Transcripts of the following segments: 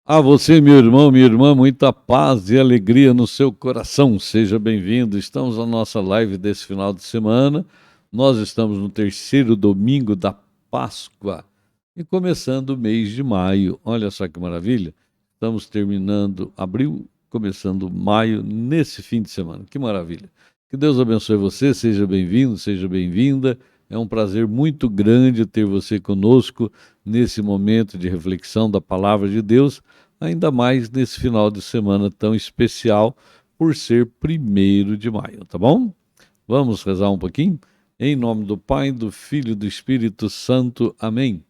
A você, meu irmão, minha irmã, muita paz e alegria no seu coração. Seja bem-vindo. Estamos na nossa live desse final de semana. Nós estamos no terceiro domingo da Páscoa e começando o mês de maio. Olha só que maravilha. Estamos terminando abril, começando maio nesse fim de semana. Que maravilha. Que Deus abençoe você. Seja bem-vindo, seja bem-vinda. É um prazer muito grande ter você conosco nesse momento de reflexão da palavra de Deus, ainda mais nesse final de semana tão especial por ser 1º de maio, tá bom? Vamos rezar um pouquinho? Em nome do Pai, do Filho e do Espírito Santo. Amém.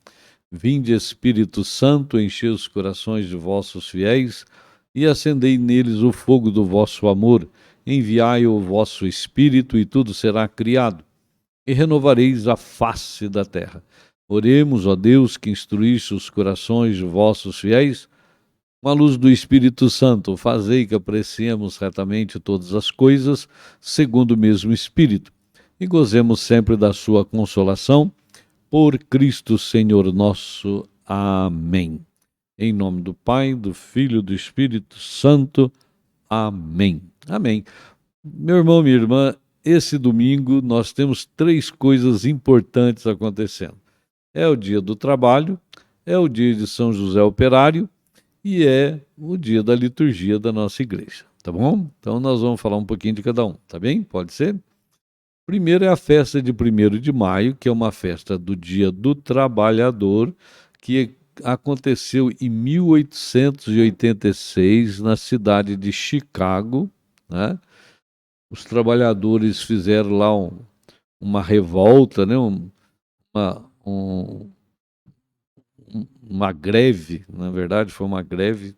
Vinde, Espírito Santo, enchei os corações de vossos fiéis e acendei neles o fogo do vosso amor. Enviai o vosso Espírito e tudo será criado e renovareis a face da terra. Oremos, ó Deus, que instruísse os corações de vossos fiéis, com a luz do Espírito Santo, fazei que apreciemos retamente todas as coisas, segundo o mesmo Espírito, e gozemos sempre da sua consolação, por Cristo Senhor nosso. Amém. Em nome do Pai, do Filho e do Espírito Santo. Amém. Amém. Meu irmão, minha irmã, esse domingo nós temos três coisas importantes acontecendo. É o dia do trabalho, é o dia de São José Operário e é o dia da liturgia da nossa igreja, tá bom? Então nós vamos falar um pouquinho de cada um, tá bem? Pode ser? Primeiro é a festa de 1º de maio, que é uma festa do Dia do Trabalhador, que aconteceu em 1886 na cidade de Chicago, né? Os trabalhadores fizeram lá uma revolta, né? Uma greve, na verdade foi uma greve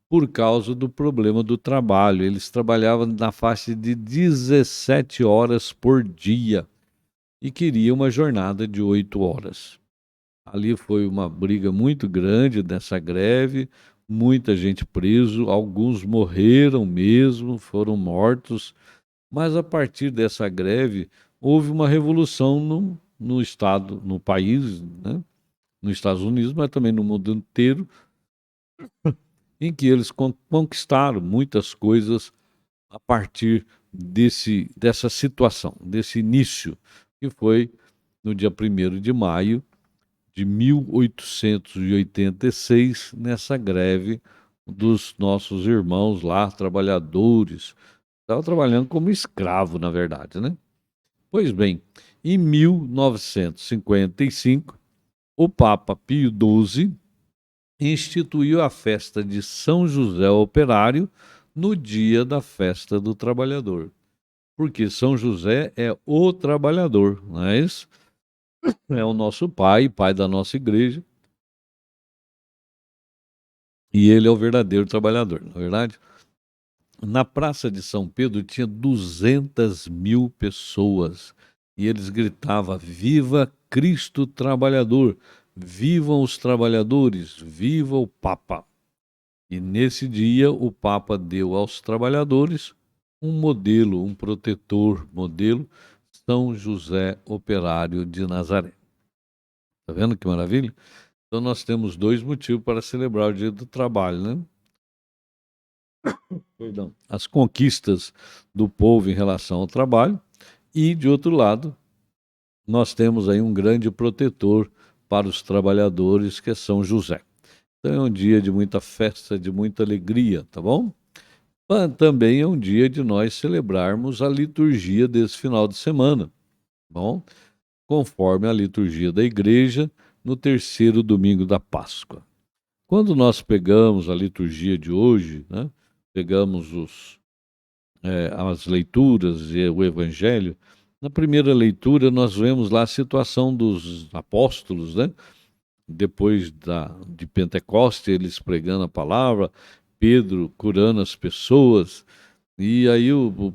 por causa do problema do trabalho. Eles trabalhavam na faixa de 17 horas por dia e queriam uma jornada de 8 horas. Ali foi uma briga muito grande nessa greve, muita gente preso, alguns morreram mesmo, foram mortos, mas a partir dessa greve houve uma revolução no estado, no país, né? Nos Estados Unidos, mas também no mundo inteiro, em que eles conquistaram muitas coisas a partir dessa situação, desse início, que foi no dia 1º de maio de 1886, nessa greve dos nossos irmãos lá, trabalhadores. Estavam trabalhando como escravo, na verdade, né? Pois bem, em 1955, o Papa Pio XII instituiu a festa de São José Operário no dia da festa do trabalhador. Porque São José é o trabalhador, não é isso? É o nosso pai, pai da nossa igreja, e ele é o verdadeiro trabalhador, não é verdade? Na Praça de São Pedro tinha 200.000 pessoas e eles gritavam: Viva Cristo Trabalhador! Vivam os trabalhadores! Viva o Papa! E nesse dia o Papa deu aos trabalhadores um modelo, um protetor modelo, São José Operário de Nazaré. Está vendo que maravilha? Então nós temos dois motivos para celebrar o Dia do Trabalho, né? Perdão. As conquistas do povo em relação ao trabalho e, de outro lado, nós temos aí um grande protetor para os trabalhadores, que é São José. Então é um dia de muita festa, de muita alegria, tá bom? Mas também é um dia de nós celebrarmos a liturgia desse final de semana, tá bom? Conforme a liturgia da igreja, no terceiro domingo da Páscoa. Quando nós pegamos a liturgia de hoje, né, pegamos as leituras e o evangelho, na primeira leitura nós vemos lá a situação dos apóstolos, né? Depois de Pentecoste, eles pregando a palavra, Pedro curando as pessoas, e aí o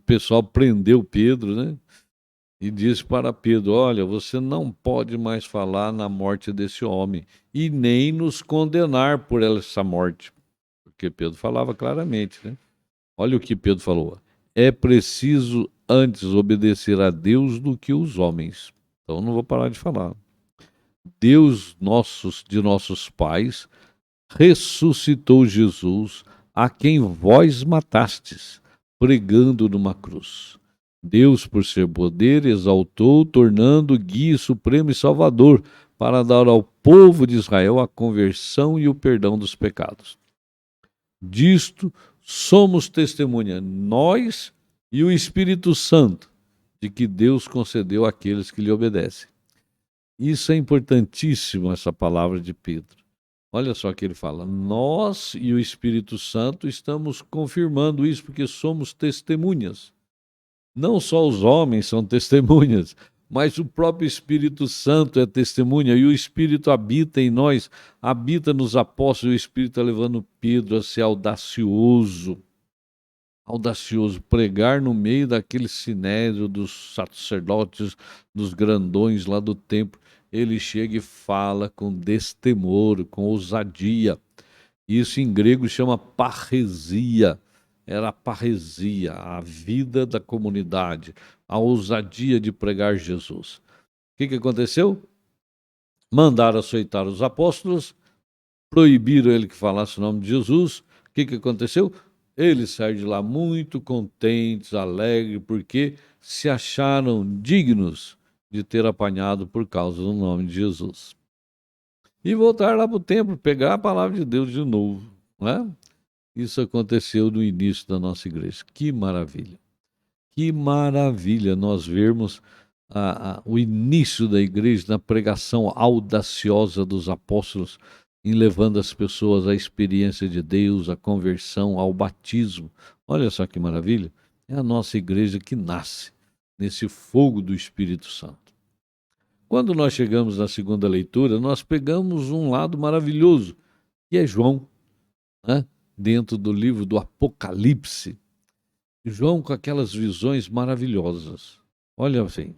pessoal prendeu Pedro, né? E disse para Pedro: Olha, você não pode mais falar na morte desse homem e nem nos condenar por essa morte. Porque Pedro falava claramente, né? Olha o que Pedro falou: é preciso antes obedecer a Deus do que os homens. Então não vou parar de falar. Deus de nossos pais ressuscitou Jesus, a quem vós matastes, pregando numa cruz. Deus, por seu poder, exaltou, tornando guia supremo e salvador, para dar ao povo de Israel a conversão e o perdão dos pecados. Disto somos testemunha, nós e o Espírito Santo, de que Deus concedeu àqueles que lhe obedecem. Isso é importantíssimo, essa palavra de Pedro. Olha só que ele fala, nós e o Espírito Santo estamos confirmando isso porque somos testemunhas. Não só os homens são testemunhas, mas o próprio Espírito Santo é testemunha, e o Espírito habita em nós, habita nos apóstolos, e o Espírito está levando Pedro a ser audacioso, pregar no meio daquele sinédrio dos sacerdotes, dos grandões lá do templo. Ele chega e fala com destemor, com ousadia. Isso em grego chama parresia. Era a parresia, a vida da comunidade, a ousadia de pregar Jesus. O que aconteceu? Mandaram açoitar os apóstolos, proibiram ele que falasse o nome de Jesus. O que aconteceu? Eles saíram de lá muito contentes, alegres, porque se acharam dignos de ter apanhado por causa do nome de Jesus. E voltaram lá para o templo, pegar a palavra de Deus de novo, né? Isso aconteceu no início da nossa igreja. Que maravilha! Que maravilha nós vermos o início da igreja na pregação audaciosa dos apóstolos, em levando as pessoas à experiência de Deus, à conversão, ao batismo. Olha só que maravilha! É a nossa igreja que nasce nesse fogo do Espírito Santo. Quando nós chegamos na segunda leitura, nós pegamos um lado maravilhoso, que é João, né? Dentro do livro do Apocalipse. João com aquelas visões maravilhosas. Olha assim,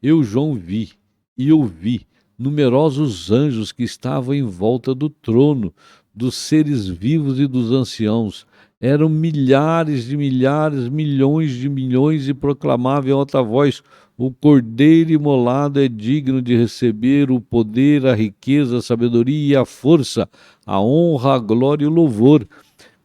eu, João, vi e ouvi numerosos anjos que estavam em volta do trono, dos seres vivos e dos anciãos. Eram milhares de milhares, milhões de milhões, e proclamavam em alta voz: o Cordeiro imolado é digno de receber o poder, a riqueza, a sabedoria e a força, a honra, a glória e o louvor.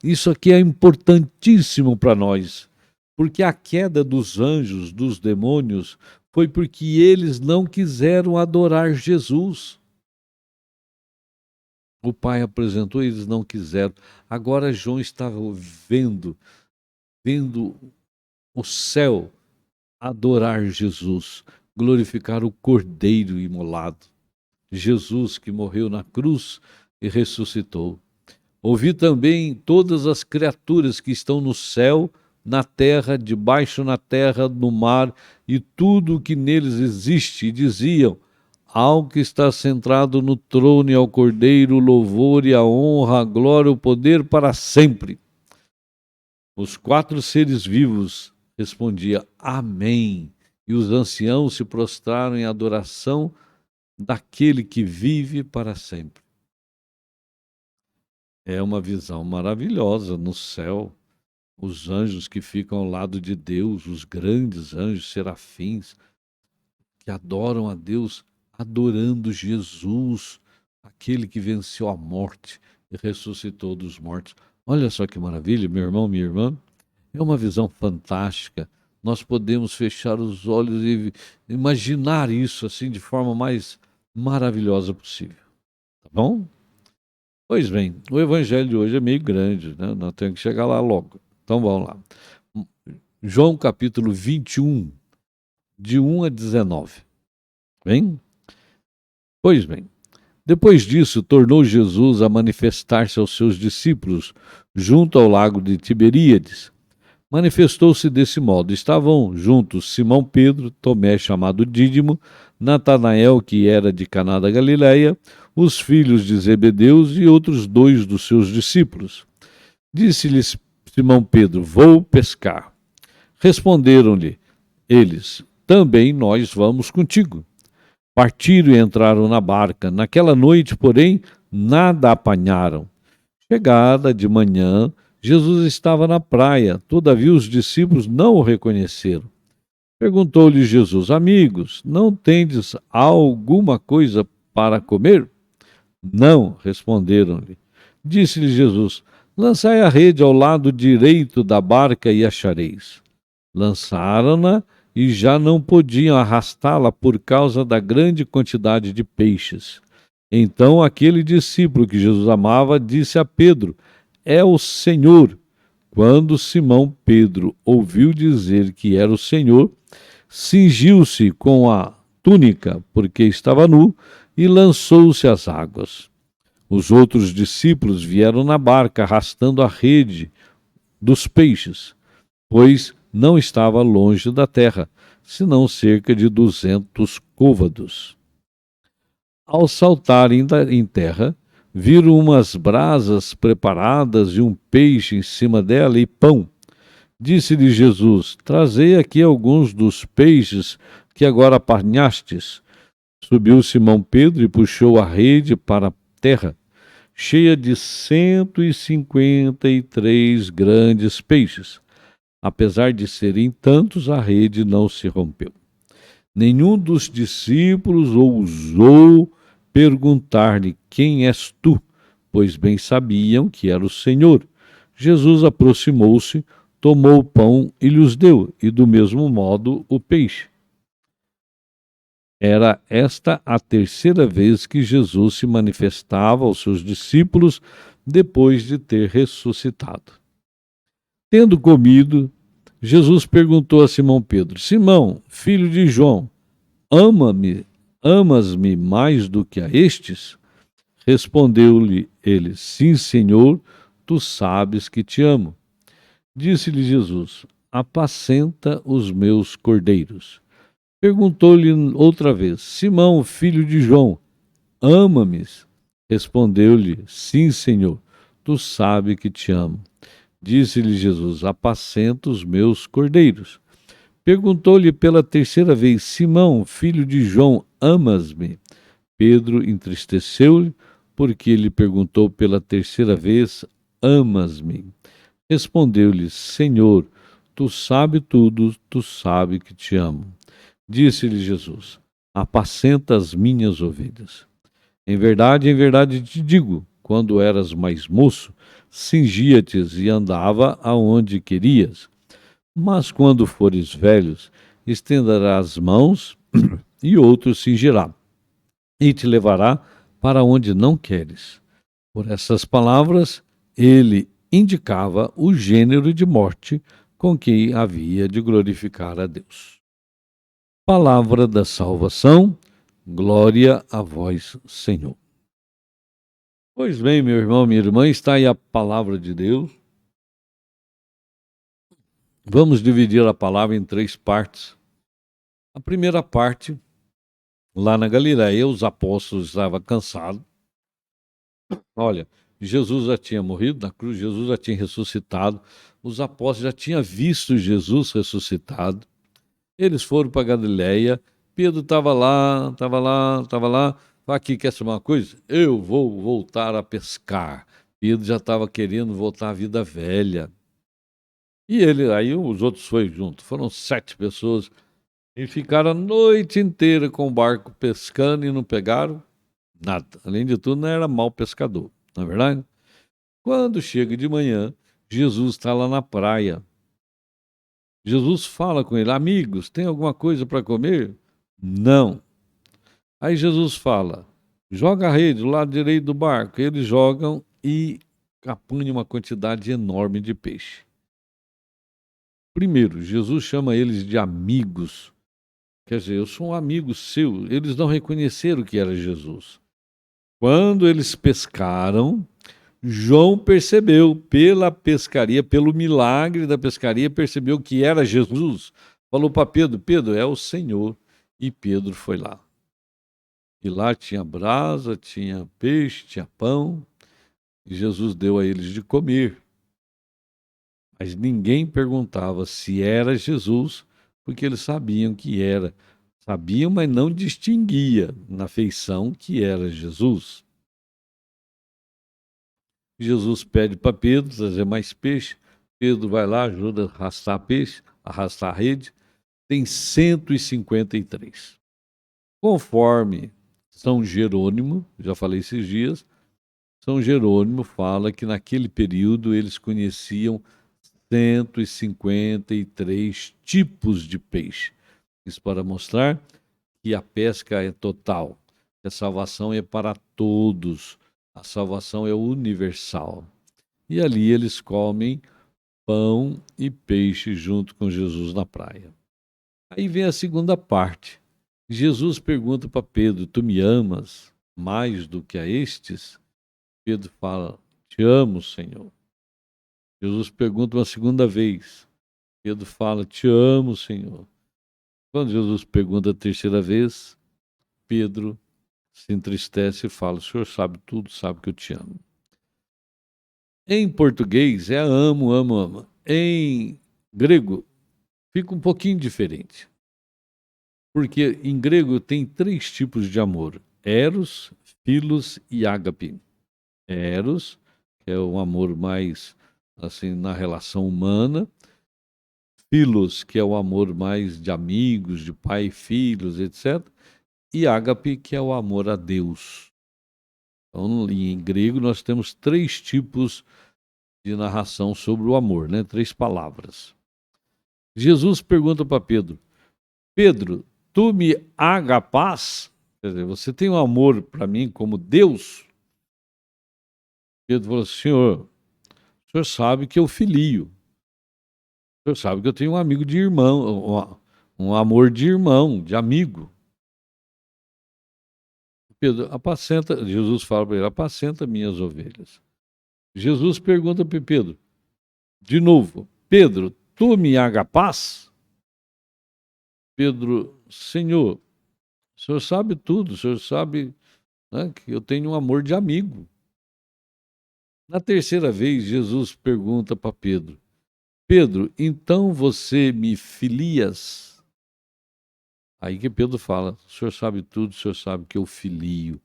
Isso aqui é importantíssimo para nós, porque a queda dos anjos, dos demônios, foi porque eles não quiseram adorar Jesus. O Pai apresentou e eles não quiseram. Agora João estava vendo o céu adorar Jesus, glorificar o Cordeiro imolado, Jesus que morreu na cruz e ressuscitou. Ouvi também todas as criaturas que estão no céu, na terra, debaixo na terra, no mar, e tudo o que neles existe, e diziam: ao que está sentado no trono e ao Cordeiro, o louvor e a honra, a glória, o poder para sempre. Os 4 seres vivos respondiam: Amém. E os anciãos se prostraram em adoração daquele que vive para sempre. É uma visão maravilhosa no céu. Os anjos que ficam ao lado de Deus, os grandes anjos, serafins, que adoram a Deus, adorando Jesus, aquele que venceu a morte e ressuscitou dos mortos. Olha só que maravilha, meu irmão, minha irmã. É uma visão fantástica. Nós podemos fechar os olhos e imaginar isso assim de forma mais maravilhosa possível. Tá bom? Pois bem, o evangelho de hoje é meio grande, né? Nós temos que chegar lá logo. Então vamos lá. João capítulo 21, de 1 a 19. Bem? Pois bem, depois disso tornou Jesus a manifestar-se aos seus discípulos junto ao lago de Tiberíades. Manifestou-se desse modo. Estavam juntos Simão Pedro, Tomé chamado Dídimo, Natanael, que era de Caná da Galileia, os filhos de Zebedeus e outros 2 dos seus discípulos. Disse-lhes Simão Pedro: vou pescar. Responderam-lhe eles: também nós vamos contigo. Partiram e entraram na barca. Naquela noite, porém, nada apanharam. Chegada de manhã, Jesus estava na praia, todavia os discípulos não o reconheceram. Perguntou-lhe Jesus: amigos, não tendes alguma coisa para comer? Não, responderam-lhe. Disse-lhe Jesus: lançai a rede ao lado direito da barca e achareis. Lançaram-na e já não podiam arrastá-la por causa da grande quantidade de peixes. Então aquele discípulo que Jesus amava disse a Pedro: é o Senhor. Quando Simão Pedro ouviu dizer que era o Senhor, cingiu-se com a túnica, porque estava nu, e lançou-se às águas. Os outros discípulos vieram na barca arrastando a rede dos peixes, pois não estava longe da terra, senão cerca de 200 côvados. Ao saltarem em terra, viram umas brasas preparadas e um peixe em cima dela e pão. Disse-lhe Jesus: trazei aqui alguns dos peixes que agora apanhastes. Subiu Simão Pedro e puxou a rede para a terra, cheia de 153 grandes peixes. Apesar de serem tantos, a rede não se rompeu. Nenhum dos discípulos ousou perguntar-lhe: quem és tu? Pois bem sabiam que era o Senhor. Jesus aproximou-se, tomou o pão e lhes deu, e do mesmo modo o peixe. Era esta a terceira vez que Jesus se manifestava aos seus discípulos depois de ter ressuscitado. Tendo comido, Jesus perguntou a Simão Pedro: Simão, filho de João, amas-me mais do que a estes? Respondeu-lhe ele: sim, Senhor, tu sabes que te amo. Disse-lhe Jesus: apacenta os meus cordeiros. Perguntou-lhe outra vez: Simão, filho de João, ama-me? Respondeu-lhe: sim, Senhor, tu sabes que te amo. Disse-lhe Jesus: apacenta os meus cordeiros. Perguntou-lhe pela terceira vez: Simão, filho de João, amas-me? Pedro entristeceu-lhe, porque lhe perguntou pela terceira vez: amas-me? Respondeu-lhe: Senhor, tu sabes tudo, tu sabes que te amo. Disse-lhe Jesus: apacenta as minhas ovelhas. Em verdade te digo, quando eras mais moço, cingia-te e andava aonde querias. Mas quando fores velhos, estenderás as mãos e outro cingirá, e te levará para onde não queres. Por essas palavras, ele indicava o gênero de morte com que havia de glorificar a Deus. Palavra da salvação, glória a vós, Senhor. Pois bem, meu irmão, minha irmã, está aí a palavra de Deus. Vamos dividir a palavra em 3 partes. A primeira parte, lá na Galileia, os apóstolos estavam cansados. Olha, Jesus já tinha morrido na cruz, Jesus já tinha ressuscitado, os apóstolos já tinham visto Jesus ressuscitado. Eles foram para Galileia, Pedro estava lá. Aqui, quer saber uma coisa? Eu vou voltar a pescar. Pedro já estava querendo voltar à vida velha. E ele, aí os outros foram junto. Foram 7 pessoas e ficaram a noite inteira com o barco pescando e não pegaram nada. Além de tudo, não era mau pescador, não é verdade? Quando chega de manhã, Jesus está lá na praia. Jesus fala com ele: amigos, tem alguma coisa para comer? Não. Aí Jesus fala: joga a rede do lado direito do barco. Eles jogam e apanham uma quantidade enorme de peixe. Primeiro, Jesus chama eles de amigos. Quer dizer, eu sou um amigo seu. Eles não reconheceram que era Jesus. Quando eles pescaram, João percebeu pela pescaria, pelo milagre da pescaria, percebeu que era Jesus. Falou para Pedro: Pedro, é o Senhor. E Pedro foi lá. E lá tinha brasa, tinha peixe, tinha pão. E Jesus deu a eles de comer. Mas ninguém perguntava se era Jesus, porque eles sabiam que era. Sabiam, mas não distinguia na feição que era Jesus. Jesus pede para Pedro trazer mais peixe. Pedro vai lá, ajuda a arrastar peixe, arrastar a rede. Tem 153. Conforme São Jerônimo, já falei esses dias, São Jerônimo fala que naquele período eles conheciam 153 tipos de peixe. Isso para mostrar que a pesca é total, que a salvação é para todos, a salvação é universal. E ali eles comem pão e peixe junto com Jesus na praia. Aí vem a segunda parte. Jesus pergunta para Pedro: Tu me amas mais do que a estes? Pedro fala: Te amo, Senhor. Jesus pergunta uma segunda vez. Pedro fala: Te amo, Senhor. Quando Jesus pergunta a terceira vez, Pedro se entristece e fala: O Senhor sabe tudo, sabe que eu te amo. Em português é amo, amo, ama. Em grego fica um pouquinho diferente. Porque em grego tem 3 tipos de amor: eros, philos e ágape. Eros, que é o amor mais assim na relação humana. Philos, que é o amor mais de amigos, de pai e filhos, etc. E ágape, que é o amor a Deus. Então, em grego, nós temos 3 tipos de narração sobre o amor, né? 3 palavras. Jesus pergunta para Pedro: Pedro, tu me agapás? Quer dizer, você tem um amor para mim como Deus? Pedro falou: Senhor, o senhor sabe que eu filio. O senhor sabe que eu tenho um amigo de irmão, um amor de irmão, de amigo. Pedro, apacenta, Jesus fala para ele: apacenta minhas ovelhas. Jesus pergunta para Pedro, de novo: Pedro, tu me agapás? Pedro: Senhor, o senhor sabe tudo, o senhor sabe, né, que eu tenho um amor de amigo. Na terceira vez, Jesus pergunta para Pedro: Pedro, então você me filias? Aí que Pedro fala: o senhor sabe tudo, o senhor sabe que eu filio.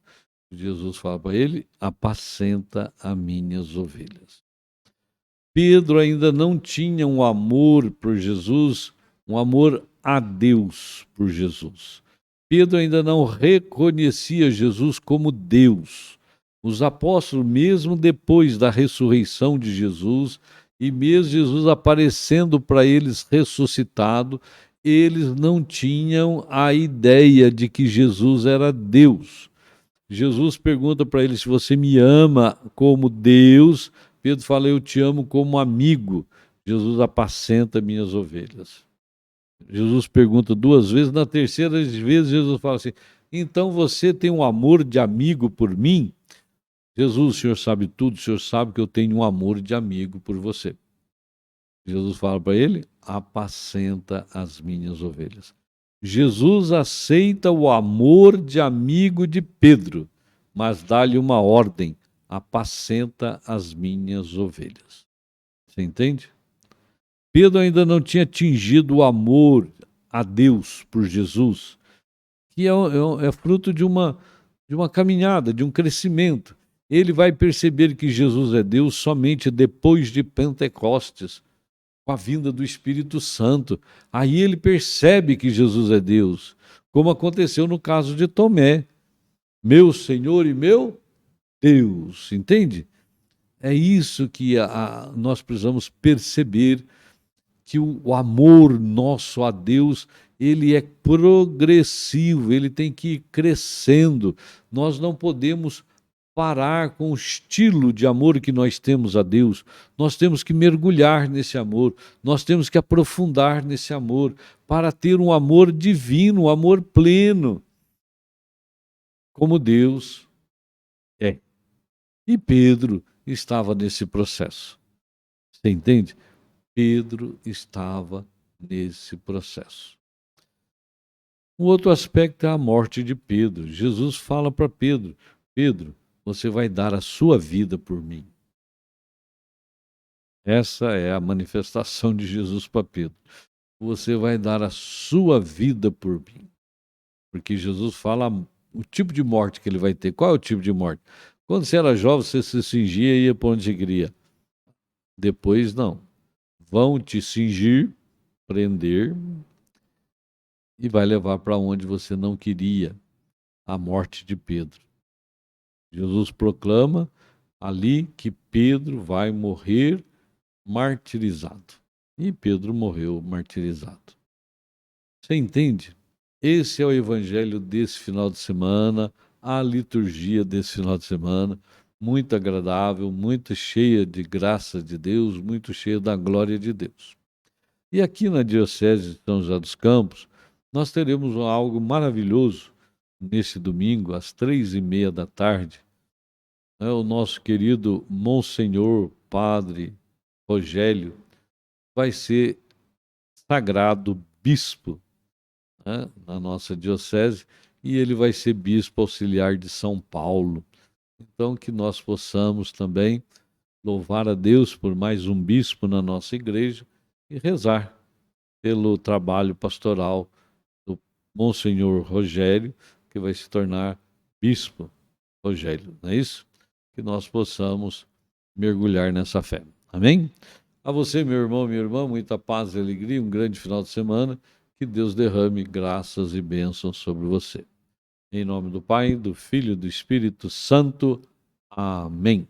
Jesus fala para ele: apacenta as minhas ovelhas. Pedro ainda não tinha um amor por Jesus, um amor a Deus por Jesus. Pedro ainda não reconhecia Jesus como Deus. Os apóstolos, mesmo depois da ressurreição de Jesus, e mesmo Jesus aparecendo para eles ressuscitado, eles não tinham a ideia de que Jesus era Deus. Jesus pergunta para ele: se você me ama como Deus, Pedro fala: eu te amo como amigo. Jesus apacenta minhas ovelhas. Jesus pergunta 2 vezes, na terceira vez Jesus fala assim: então você tem um amor de amigo por mim? Jesus, o senhor sabe tudo, o senhor sabe que eu tenho um amor de amigo por você. Jesus fala para ele: apacenta as minhas ovelhas. Jesus aceita o amor de amigo de Pedro, mas dá-lhe uma ordem: apacenta as minhas ovelhas. Você entende? Pedro ainda não tinha atingido o amor a Deus por Jesus, que é fruto de uma caminhada, de um crescimento. Ele vai perceber que Jesus é Deus somente depois de Pentecostes, com a vinda do Espírito Santo. Aí ele percebe que Jesus é Deus, como aconteceu no caso de Tomé. Meu Senhor e meu Deus, entende? É isso que nós precisamos perceber, que o amor nosso a Deus, ele é progressivo, ele tem que ir crescendo. Nós não podemos parar com o estilo de amor que nós temos a Deus. Nós temos que mergulhar nesse amor, nós temos que aprofundar nesse amor, para ter um amor divino, um amor pleno, como Deus é. E Pedro estava nesse processo. Você entende? Pedro estava nesse processo. Um outro aspecto é a morte de Pedro. Jesus fala para Pedro: Pedro, você vai dar a sua vida por mim. Essa é a manifestação de Jesus para Pedro. Você vai dar a sua vida por mim. Porque Jesus fala o tipo de morte que ele vai ter. Qual é o tipo de morte? Quando você era jovem, você se cingia e ia para onde você queria. Depois, não. Vão te cingir, prender e vai levar para onde você não queria. A morte de Pedro. Jesus proclama ali que Pedro vai morrer martirizado. E Pedro morreu martirizado. Você entende? Esse é o evangelho desse final de semana, a liturgia desse final de semana, muito agradável, muito cheia de graça de Deus, muito cheia da glória de Deus. E aqui na Diocese de São José dos Campos, nós teremos algo maravilhoso nesse domingo, às 3h30 da tarde. O nosso querido Monsenhor Padre Rogélio vai ser sagrado bispo, né, na nossa diocese, e ele vai ser bispo auxiliar de São Paulo. Então, que nós possamos também louvar a Deus por mais um bispo na nossa igreja e rezar pelo trabalho pastoral do Monsenhor Rogério, que vai se tornar bispo Rogério, não é isso? Que nós possamos mergulhar nessa fé. Amém? A você, meu irmão, minha irmã, muita paz e alegria, um grande final de semana. Que Deus derrame graças e bênçãos sobre você. Em nome do Pai, do Filho e do Espírito Santo. Amém.